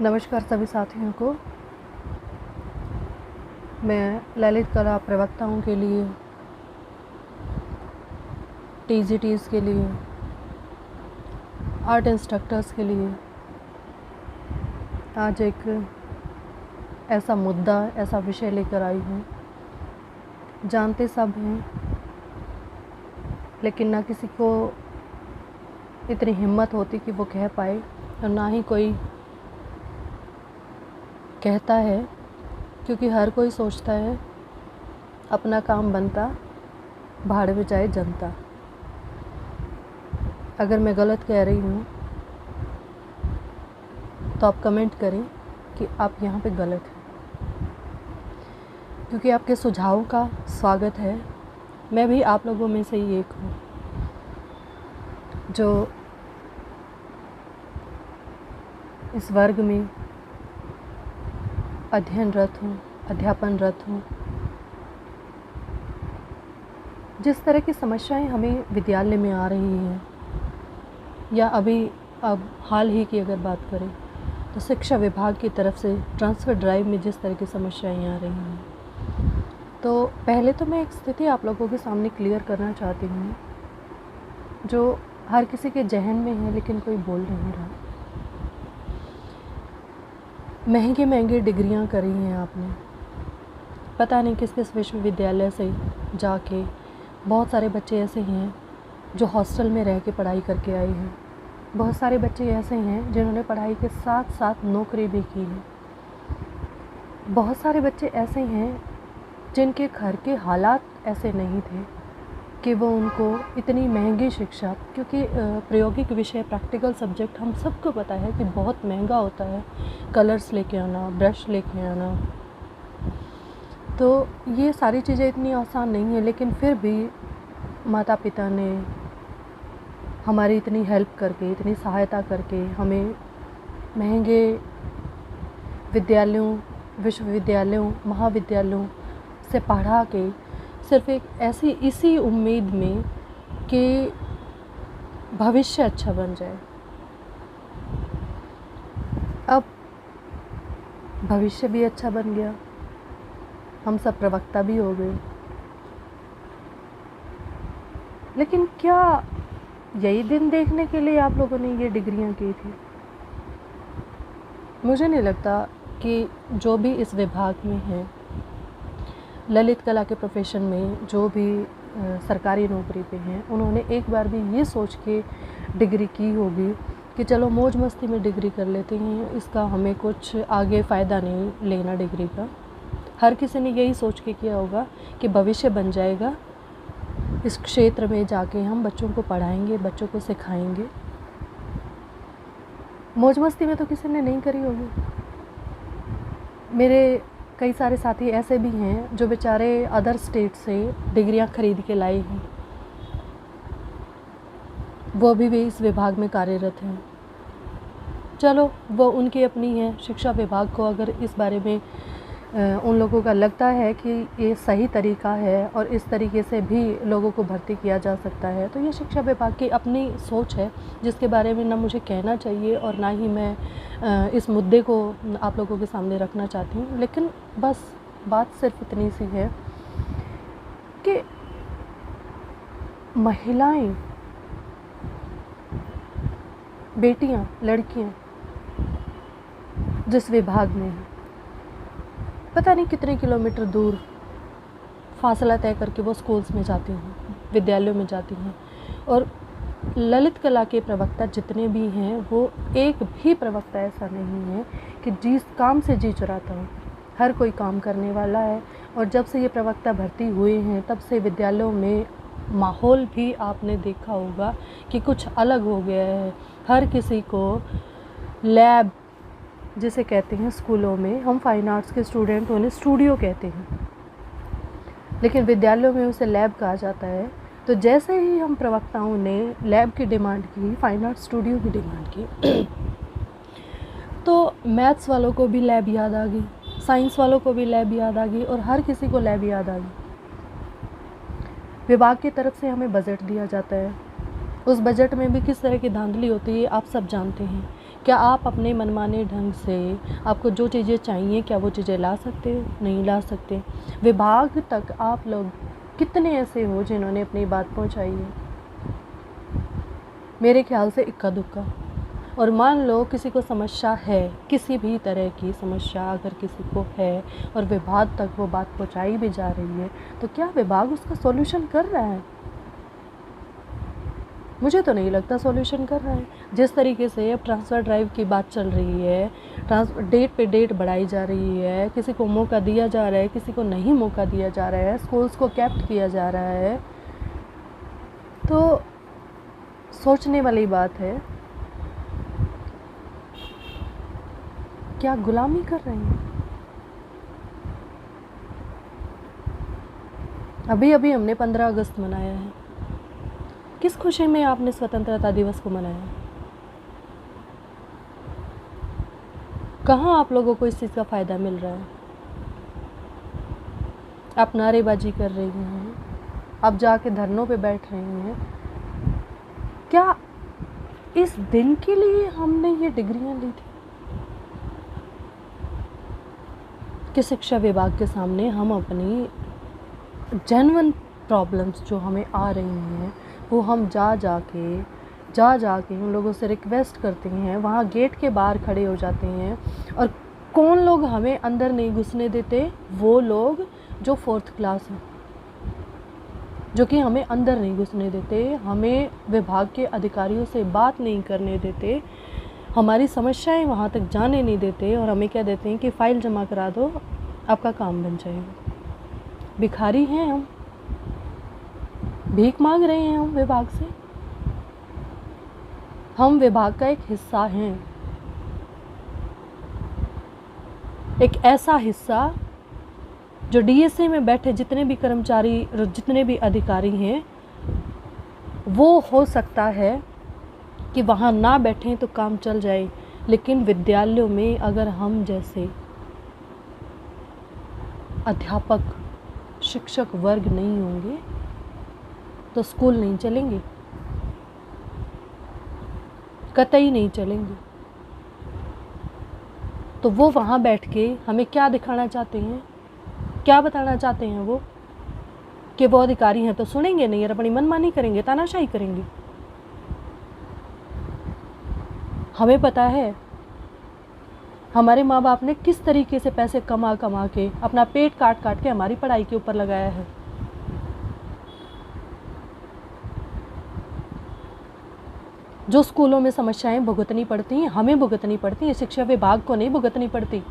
नमस्कार सभी साथियों को। मैं ललित कला प्रवक्ताओं के लिए, टीजीटीज़ के लिए, आर्ट इंस्ट्रक्टर्स के लिए आज एक ऐसा मुद्दा, ऐसा विषय लेकर आई हूँ। जानते सब हैं, लेकिन ना किसी को इतनी हिम्मत होती कि वो कह पाए, और ना ही कोई कहता है, क्योंकि हर कोई सोचता है अपना काम बनता, भाड़ में जाए जनता। अगर मैं गलत कह रही हूँ तो आप कमेंट करें कि आप यहाँ पे गलत हैं, क्योंकि आपके सुझावों का स्वागत है। मैं भी आप लोगों में से ही एक हूँ जो इस वर्ग में अध्ययनरत हूँ, अध्यापनरत हूँ। जिस तरह की समस्याएं हमें विद्यालय में आ रही हैं, या अब हाल ही की अगर बात करें तो शिक्षा विभाग की तरफ से ट्रांसफ़र ड्राइव में जिस तरह की समस्याएं आ रही हैं, तो पहले तो मैं एक स्थिति आप लोगों के सामने क्लियर करना चाहती हूँ जो हर किसी के जहन में है, लेकिन कोई बोल नहीं रहा। महंगी डिग्रियां करी हैं आपने, पता नहीं किस किस विश्वविद्यालय से जाके। बहुत सारे बच्चे ऐसे हैं जो हॉस्टल में रह के पढ़ाई करके आए हैं। बहुत सारे बच्चे ऐसे हैं जिन्होंने पढ़ाई के साथ साथ नौकरी भी की है। बहुत सारे बच्चे ऐसे हैं जिनके घर के हालात ऐसे नहीं थे कि वो उनको इतनी महंगी शिक्षा, क्योंकि प्रायोगिक विषय, प्रैक्टिकल सब्जेक्ट हम सबको पता है कि बहुत महंगा होता है। कलर्स लेके आना, ब्रश लेके आना, तो ये सारी चीज़ें इतनी आसान नहीं है। लेकिन फिर भी माता पिता ने हमारी इतनी हेल्प करके, इतनी सहायता करके हमें महंगे विद्यालयों, विश्वविद्यालयों, महाविद्यालयों से पढ़ा के सिर्फ एक ऐसी इसी उम्मीद में कि भविष्य अच्छा बन जाए। अब भविष्य भी अच्छा बन गया, हम सब प्रवक्ता भी हो गए, लेकिन क्या यही दिन देखने के लिए आप लोगों ने ये डिग्रियां की थी? मुझे नहीं लगता कि जो भी इस विभाग में है, ललित कला के प्रोफेशन में जो भी सरकारी नौकरी पे हैं, उन्होंने एक बार भी ये सोच के डिग्री की होगी कि चलो मौज मस्ती में डिग्री कर लेते हैं, इसका हमें कुछ आगे फ़ायदा नहीं लेना डिग्री का। हर किसी ने यही सोच के किया होगा कि भविष्य बन जाएगा, इस क्षेत्र में जाके हम बच्चों को पढ़ाएंगे, बच्चों को सिखाएंगे। मौज मस्ती में तो किसी ने नहीं करी होगी। मेरे कई सारे साथी ऐसे भी हैं जो बेचारे अदर स्टेट से डिग्रियां खरीद के लाए हैं, वो भी इस विभाग में कार्यरत हैं। चलो, वो उनकी अपनी है। शिक्षा विभाग को अगर इस बारे में उन लोगों का लगता है कि ये सही तरीका है और इस तरीके से भी लोगों को भर्ती किया जा सकता है, तो ये शिक्षा विभाग की अपनी सोच है, जिसके बारे में ना मुझे कहना चाहिए और ना ही मैं इस मुद्दे को आप लोगों के सामने रखना चाहती हूँ। लेकिन बस बात सिर्फ इतनी सी है कि महिलाएं, बेटियाँ, लड़कियाँ जिस विभाग में हैं, पता नहीं कितने किलोमीटर दूर फासला तय करके वो स्कूल्स में जाती हैं, विद्यालयों में जाती हैं। और ललित कला के प्रवक्ता जितने भी हैं, वो एक भी प्रवक्ता ऐसा नहीं है कि जिस काम से जी चुराता हो। हर कोई काम करने वाला है। और जब से ये प्रवक्ता भर्ती हुए हैं, तब से विद्यालयों में माहौल भी आपने देखा होगा कि कुछ अलग हो गया है। हर किसी को लैब जिसे कहते हैं, स्कूलों में हम फाइन आर्ट्स के स्टूडेंट उन्हें स्टूडियो कहते हैं, लेकिन विद्यालयों में उसे लैब कहा जाता है। तो जैसे ही हम प्रवक्ताओं ने लैब की डिमांड की, फाइन आर्ट स्टूडियो की डिमांड की, तो मैथ्स वालों को भी लैब याद आ गई, साइंस वालों को भी लैब याद आ गई, और हर किसी को लैब याद आ गई। विभाग की तरफ से हमें बजट दिया जाता है, उस बजट में भी किस तरह की धांधली होती है आप सब जानते हैं क्या आप अपने मनमाने ढंग से आपको जो चीज़ें चाहिए क्या वो चीज़ें ला सकते हो? नहीं ला सकते। विभाग तक आप लोग कितने ऐसे हो जिन्होंने अपनी बात पहुंचाई है? मेरे ख्याल से इक्का दुक्का। और मान लो किसी को समस्या है, किसी भी तरह की समस्या अगर किसी को है और विभाग तक वो बात पहुंचाई भी जा रही है, तो क्या विभाग उसका सॉल्यूशन कर रहा है? मुझे तो नहीं लगता सॉल्यूशन कर रहा है। जिस तरीके से अब ट्रांसफ़र ड्राइव की बात चल रही है, डेट पे डेट बढ़ाई जा रही है, किसी को मौका दिया जा रहा है, किसी को नहीं मौका दिया जा रहा है, स्कूल्स को कैप्ट किया जा रहा है, तो सोचने वाली बात है, क्या गुलामी कर रहे हैं? अभी अभी हमने 15 अगस्त मनाया है। किस खुशी में आपने स्वतंत्रता दिवस को मनाया? कहाँ आप लोगों को इस चीज़ का फ़ायदा मिल रहा है? आप नारेबाजी कर रही हैं, आप जाके धरनों पे बैठ रही हैं। क्या इस दिन के लिए हमने ये डिग्रियां ली थी कि शिक्षा विभाग के सामने हम अपनी जेन्युइन प्रॉब्लम्स जो हमें आ रही हैं वो हम जा जाके उन लोगों से रिक्वेस्ट करते हैं, वहाँ गेट के बाहर खड़े हो जाते हैं। और कौन लोग हमें अंदर नहीं घुसने देते? वो लोग जो 4th क्लास हैं, जो कि हमें अंदर नहीं घुसने देते, हमें विभाग के अधिकारियों से बात नहीं करने देते, हमारी समस्याएं वहाँ तक जाने नहीं देते और हमें क्या देते हैं कि फ़ाइल जमा करा दो, आपका काम बन जाएगा। भिखारी हैं हम, भीख मांग रहे हैं हम विभाग से। हम विभाग का एक हिस्सा हैं, एक ऐसा हिस्सा जो डीएसए में बैठे जितने भी कर्मचारी, जितने भी अधिकारी हैं, वो हो सकता है कि वहाँ ना बैठें तो काम चल जाए, लेकिन विद्यालयों में अगर हम जैसे अध्यापक, शिक्षक वर्ग नहीं होंगे तो स्कूल नहीं चलेंगे, कतई नहीं चलेंगे। तो वो वहाँ बैठ के हमें क्या दिखाना चाहते हैं, क्या बताना चाहते हैं वो? कि वो अधिकारी हैं तो सुनेंगे नहीं और अपनी मनमानी करेंगे, तानाशाही करेंगे। हमें पता है हमारे माँ बाप ने किस तरीके से पैसे कमा कमा के अपना पेट काट काट के हमारी पढ़ाई के ऊपर लगाया है। जो स्कूलों में समस्याएं भुगतनी पड़ती हैं, हमें भुगतनी पड़ती हैं, शिक्षा विभाग को नहीं भुगतनी पड़ती।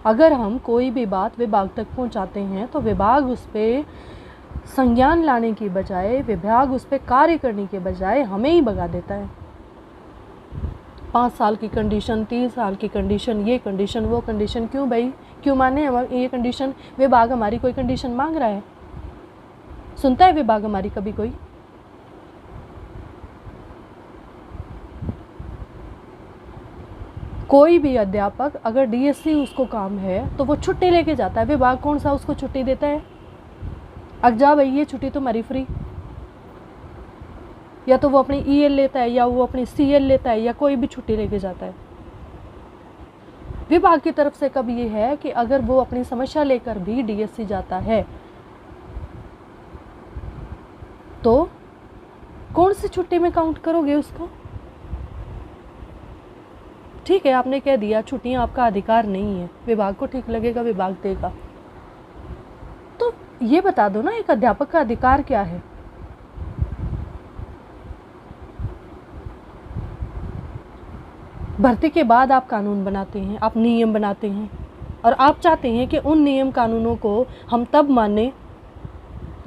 अगर हम कोई भी बात विभाग तक पहुंचाते हैं तो विभाग उस पर संज्ञान लाने की बजाय, विभाग उस पर कार्य करने के बजाय हमें ही भगा देता है। 5 साल की कंडीशन, 3 साल की कंडीशन, ये कंडीशन, वो कंडीशन। क्यों भाई, क्यों माने ये कंडीशन? विभाग हमारी कोई कंडीशन मांग रहा है? सुनता है विभाग हमारी कभी कोई? कोई भी अध्यापक अगर डीएससी उसको काम है तो वो छुट्टी लेके जाता है। विभाग कौन सा उसको छुट्टी देता है? अब जा भाई, ये छुट्टी तुम्हारी फ्री। या तो वो अपनी ईएल लेता है, या वो अपनी सीएल लेता है, या कोई भी छुट्टी लेके जाता है। विभाग की तरफ से कब ये है कि अगर वो अपनी समस्या लेकर भी डीएससी जाता है तो कौन सी छुट्टी में काउंट करोगे उसको? ठीक है, आपने कह दिया छुट्टियां आपका अधिकार नहीं है, विभाग को ठीक लगेगा विभाग देगा। तो ये बता दो ना, एक अध्यापक का अधिकार क्या है? भर्ती के बाद आप कानून बनाते हैं, आप नियम बनाते हैं, और आप चाहते हैं कि उन नियम कानूनों को हम तब माने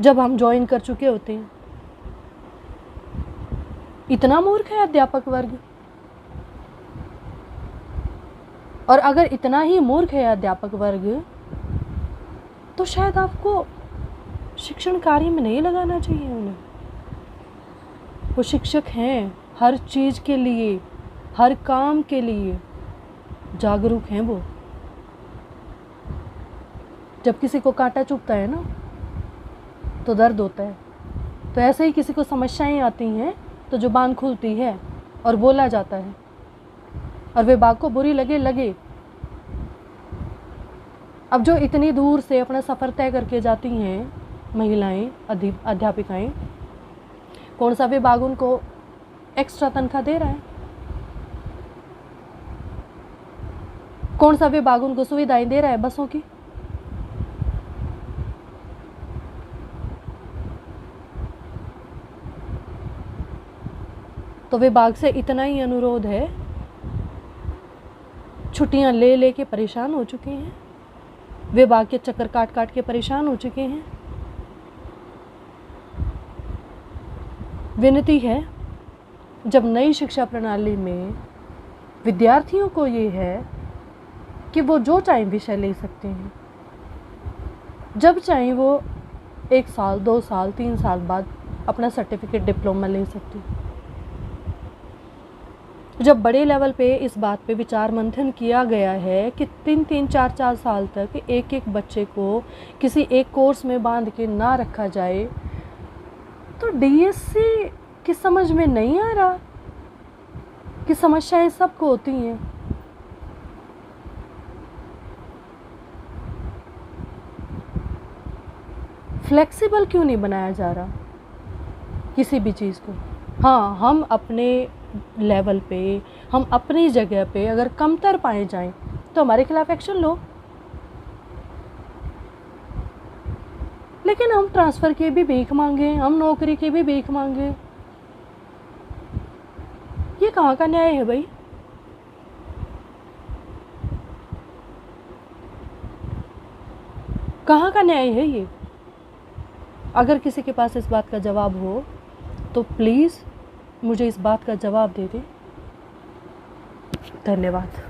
जब हम ज्वाइन कर चुके होते हैं। इतना मूर्ख है अध्यापक वर्ग। और अगर इतना ही मूर्ख है अध्यापक वर्ग तो शायद आपको शिक्षण कार्य में नहीं लगाना चाहिए उन्हें। वो शिक्षक हैं, हर चीज़ के लिए, हर काम के लिए जागरूक हैं वो। जब किसी को कांटा चुभता है ना तो दर्द होता है, तो ऐसे ही किसी को समस्याएं आती हैं तो जुबान खुलती है और बोला जाता है, और विभाग को बुरी लगे। अब जो इतनी दूर से अपना सफ़र तय करके जाती हैं महिलाएं, अध्यापिकाएं, कौन सा विभाग उनको एक्स्ट्रा तनख्वाह दे रहा है? कौन सा विभाग उनको सुविधाएं दे रहा है बसों की? तो विभाग से इतना ही अनुरोध है, छुट्टियां ले के परेशान हो चुके हैं, विभाग के चक्कर काट के परेशान हो चुके हैं। विनती है, जब नई शिक्षा प्रणाली में विद्यार्थियों को ये है कि वो जो चाहें विषय ले सकते हैं, जब चाहें वो 1 साल 2 साल 3 साल बाद अपना सर्टिफिकेट डिप्लोमा ले सकते हैं। जब बड़े लेवल पे इस बात पे विचार मंथन किया गया है कि 3-3 4-4 साल तक एक बच्चे को किसी एक कोर्स में बांध के ना रखा जाए, तो डीएससी की समझ में नहीं आ रहा कि समस्याएं सबको होती हैं। फ्लेक्सिबल क्यों नहीं बनाया जा रहा किसी भी चीज़ को? हाँ, हम अपने लेवल पे, हम अपनी जगह पे अगर कमतर पाए जाएं तो हमारे खिलाफ एक्शन लो, लेकिन हम ट्रांसफ़र की भी भीख मांगे, हम नौकरी की भी भीख मांगे। ये कहाँ का न्याय है भाई? कहाँ का न्याय है ये? अगर किसी के पास इस बात का जवाब हो तो प्लीज़ मुझे इस बात का जवाब दे दें। धन्यवाद।